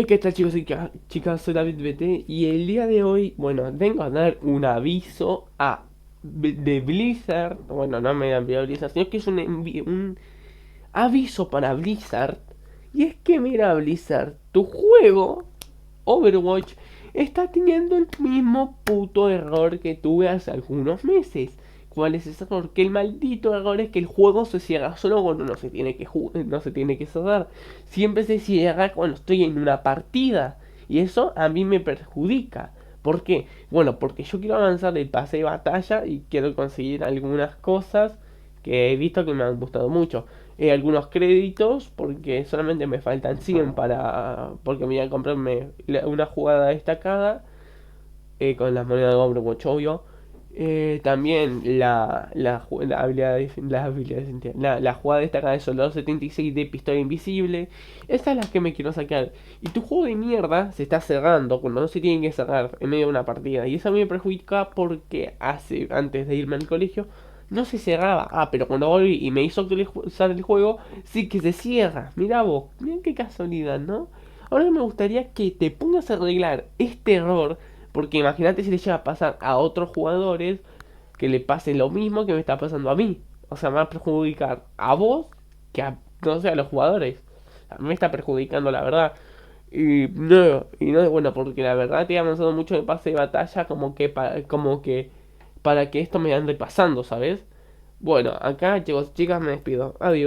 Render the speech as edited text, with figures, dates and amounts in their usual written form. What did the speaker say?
¿Qué tal chicos y chicas? Soy David BT y el día de hoy, bueno, vengo a dar un aviso de Blizzard. Bueno, no me envió Blizzard, sino que es un aviso para Blizzard. Y es que mira Blizzard, tu juego, Overwatch, está teniendo el mismo puto error que tuve hace algunos meses. ¿Cuál es ese error? Que el maldito error es que el juego se cierra solo cuando no se tiene que cerrar. Siempre se cierra cuando estoy en una partida. Y eso a mí me perjudica. ¿Por qué? Bueno, porque yo quiero avanzar el pase de batalla y quiero conseguir algunas cosas que he visto que me han gustado mucho. Algunos créditos porque solamente me faltan 100 porque me voy a comprarme una jugada destacada con las monedas de Overwatch, obvio. También la jugada destacada de Soldado 76 de Pistola Invisible. Estas son las que me quiero sacar. Y tu juego de mierda se está cerrando cuando no se tiene que cerrar en medio de una partida. Y eso a mí me perjudica porque antes de irme al colegio, no se cerraba. Ah, pero cuando volví y me hizo actualizar el juego, sí que se cierra. Mira vos, mira qué casualidad, ¿no? Ahora me gustaría que te pongas a arreglar este error, porque imagínate si le llega a pasar a otros jugadores que le pase lo mismo que me está pasando a mí. O sea, me va a perjudicar a vos que a, no sé, a los jugadores. A mí me está perjudicando, la verdad. Y no es bueno, porque la verdad te he avanzado mucho en el pase de batalla como que para que esto me ande pasando, ¿sabes? Bueno, acá chicos, chicas, me despido. Adiós.